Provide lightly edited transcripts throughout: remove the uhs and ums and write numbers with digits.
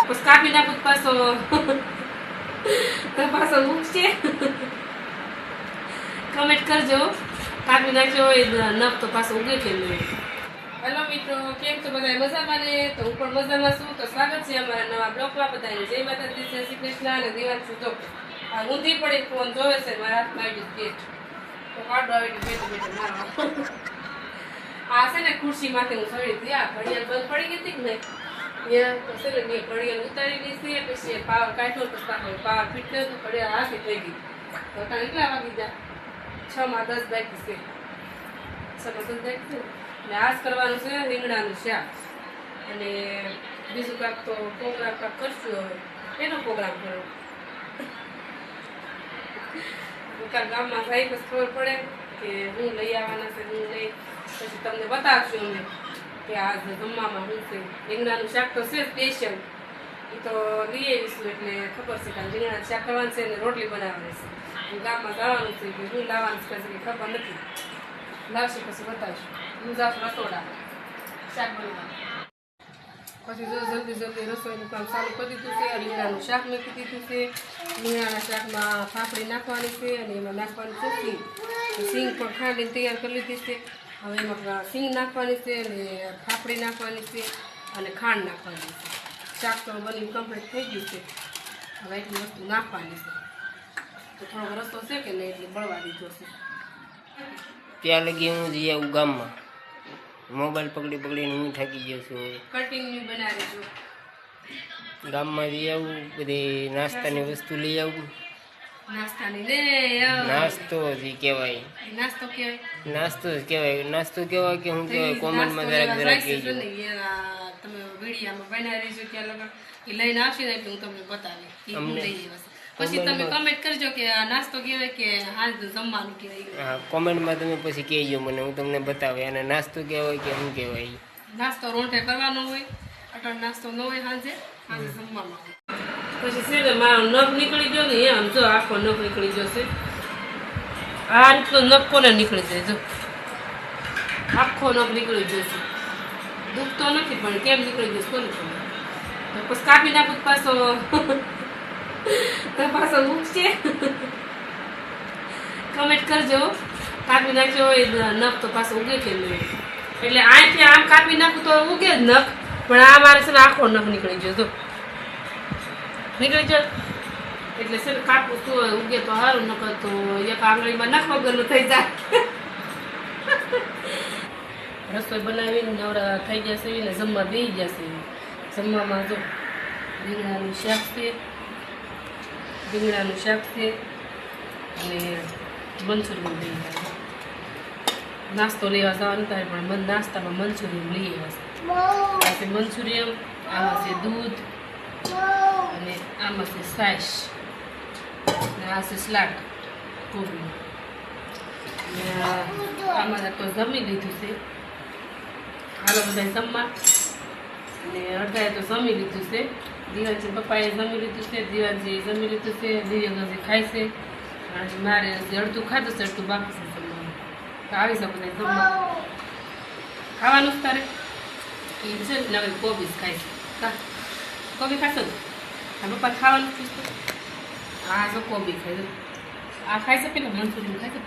Pues કાપીના પુત પાછો પાછો ઉગશે. Comment કરજો કાપી નાખજો એ નખ તો પાછો ઉગે કે નહીં. હેલો મિત્રો, કેમ છો બધા મજામાં ને? તો હું પણ મજામાં છું. તો સ્વાગત છે અમારા નવા બ્લોગમાં. બધાને જય માતાજી, જય શ્રી કૃષ્ણ અને દિવાળી છું. તો આ ઊંધી પડી ફોન જોવે છે મારા હાથમાં આવી પેટ તો કાઢો આવી બેઠો બેઠો મારો આ છે ને ખુરશી માથે હું સડી હતી. આ ઘડિયાળ બંધ પડી ગઈ હતી કે નહીં ત્યાં તો છે ને મેં ઘડિયાળ ઉતારી દીધી. પછી પાવર કાઢ્યો તો પાવર ફીટ થયો તો ઘડિયાળ હાથી થઈ ગઈ. તો ત્યાં એટલા વાગી ગયા 6 માં 10 બાકી છે. 6 માં 10 બાકી છે ને આજ કરવાનું છે રીંગણાનું શાક અને બીજું કાંક તો પ્રોગ્રામ કાંક કરશું. હવે એનો પ્રોગ્રામ કરો ગામમાં જાય પછી ખબર પડે કે હું લઈ આવવાના છે હું લઈ પછી તમને બતાવશું અમે કે આ જમવામાં શું છે. રીંગણાનું શાક તો છે સ્પેશિયલ એ તો લઈ આવીશું એટલે ખબર છે કે રીંગણાનું શાક કરવાનું છે અને રોટલી બનાવવાની છે. હું ગામમાં જવાનું છે કે હું લાવવાનું છે પછી ખબર નથી. લાવશે પછી બતાવશું. હું જાઉં રસોડા શાક બનાવવાનું. પછી જો જલ્દી જલ્દી રસોઈનું કામ ચાલુ કરી દીધું છે. રીંગણાનું શાક મૂકી દીધું છે. રીંગણાના શાકમાં ફાફડી નાખવાની છે અને એમાં નાખવાની છે સિંગ. સિંગ પણ ખાંડીને તૈયાર કરી લીધી છે. હવે એમાં સિંગ નાખવાની છે અને ફાફડી નાખવાની છે અને ખાંડ નાખવાની છે. શાક તો બની કમ્પ્લીટ થઈ ગયું છે. હવે એટલી વસ્તુ નાખવાની છે. તો થોડોક રસ્તો છે કે નહીં એટલે બળવા દીધો છે. ત્યાં લગી હું જઈ આવું ગામમાં. મોબાઈલ પકડી પકડીને હું થાકી ગયો છું. કન્ટિન્યુ બનાવીશું. ગામમાં જઈ આવું, બધી નાસ્તાની વસ્તુ લઈ આવું. નાસ્તાની લે નાસ્તો જ કહેવાય. નાસ્તો કહેવાય. નાસ્તો જ કહેવાય. નાસ્તો કહેવાય કે શું કહેવાય કોમેન્ટમાં જરાક કહેજો. તમે વિડીયામાં બનાવી રહીશો ત્યાં લગન એ લઈને આવશે ને એટલે હું તમને બતાવી પછી તમે કમેન્ટ કરજો કે આ નાસ્તો કહેવાય કે હાલ જમવાનું કહેવાય. હા, કોમેન્ટમાં તમે પછી કહેજો મને, હું તમને બતાવે અને નાસ્તો કહેવાય કે શું કહેવાય. નાસ્તો રોંઠે કરવાનો હોય, અટણ નાસ્તો ન હોય સાંજે સાંજે જમવાનો હોય. પછી છે ને મારો નખ નીકળી ગયો ને એમ જો આખો નખ નીકળી ગયો છે. આ રીતનો નખ કોને નીકળી જાય જો આખો નખ નીકળી ગયો છે. દુખતો નથી પણ કેમ નીકળી ગયો કોને ખબર. તો પછી કાપી નાખું પાછો પાછો ઉગશે. કમેન્ટ કરજો કાપી નાખજો એ નખ તો પાછો ઉગે કે નહીં. એટલે અહીંથી આમ કાપી નાખું તો ઉગે જ નખ પણ આ મારે છે ને આખો નખ નીકળી ગયો તો નીકળી જાય એટલે છે ને કાપવું તો ઉગે તો સારું નકર તો એક આંગળીમાં નખ વગરનું થઈ જાય. રસોઈ બનાવીને નવરા થઈ જશે ને જમવા બેસી જશે. જમવામાં જો રીંગણાનું શાક છે અને મંચુરિયન લઈ આવ્યા. નાસ્તો લેવા જવાનું થાય પણ નાસ્તામાં મંચુરિયન લઈ આવ્યા છે. આ છે મંચુરિયન, આમાં છે દૂધ અને આમાં છે સાઈશ અને આ છે સલાડ કોબી. આમાં તો જમી લીધું છે. હાલો બધા જમવા અને અડધાએ તો જમી લીધું છે. દિવાજી પપ્પાએ જમી લીધું છે, દિવાજી જમી લીધું છે, દિવ્ય ખાય છે અને મારે અડધું ખાધું છે અડધું બાકી છે જમવાનું. તો આવી શકો બધા જમવા ખાવાનું જ તારે એ છે ને હવે કોબી ખાય છે. કોબી ખાશો ને આ પપ્પા ખાવાનું પૂછતો આ જો કોબી ખાય આ ખાય છે પેલા મંચુરિયન ખાય છે.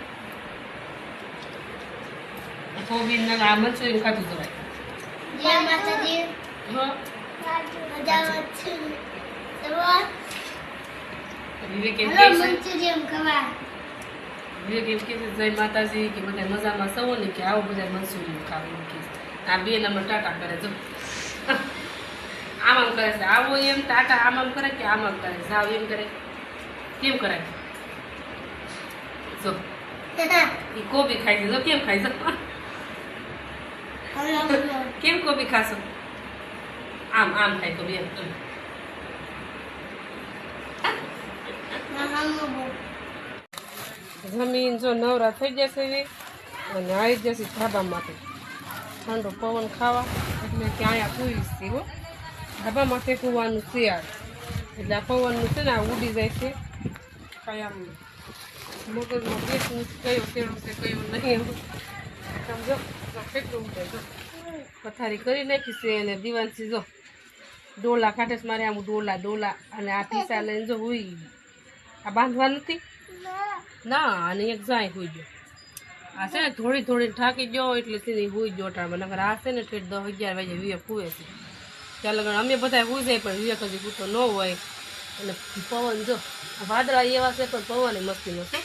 કોબી આ મંચુરિયન ખાધું જવાય. વિવેક એમ કે જય માતાજી કે બધા મજામાં સૌ ને કે આવો બધા મંચુરિયન ખાવું કે આ બે નંબર ટાટા કરે જો આમ આમ કરે છે. આવો એમ ટાટા આમ આમ કરે કે આમ આમ કરે છે. આવ એમ કરે કેમ કરાય જો એ કોબી ખાઈ છે જો કેમ ખાઈ છે કેમ કોબી ખાશો આમ આમ ખાય કોબી એમ. જમીન જો નવરા થઈ જશે અને આવી જશે ધાબામાંથી ઠંડો પવન ખાવા એટલે ત્યાં અહીંયા પૂરી છે હો. ધાબામાંથી કૂવાનું શિયાળ એટલે આ પવનનું છે ને આ ઉડી જાય છે. કાંઈ આમ મગજમાં બેસવું કયો કેળું છે કયું નહીં સમજો કેટલું ઉડે જો પથારી કરી નાખી છે અને દીવાનસી જો ડોલા કાઢે છે મારે આમ ડોલા અને આ પીસા લઈને જો હુઈ ગઈ. આ બાંધવા નથી ના અને એક જાય હુઈ ગયો. આ છે ને થોડી થાકી ગયો એટલે સીધી હુઈ ગયો ટાળમાં. નકર આ છે ને ઠેઠ 10-11 વાગે વિવેક હુએ છે. ત્યાં લગન અમે બધા હુઈ જાય પણ વિવેક હજી પૂતો ન હોય. અને પવન જો વાદળા એવા છે પણ પવન મસ્તીનો છે,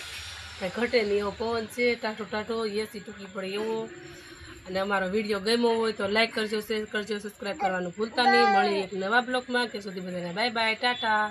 કાંઈ ઘટે નહીં એવો પવન છે, ટાટો એસી ટૂંકી પડે એવો. અને અમારો વિડીયો ગમ્યો હોય તો લાઈક કરજો, શેર કરજો, સબસ્ક્રાઈબ કરવાનું ભૂલતા નહીં. મળીએ એક નવા બ્લોગમાં. ત્યાં સુધી બધાને બાય બાય, ટાટા.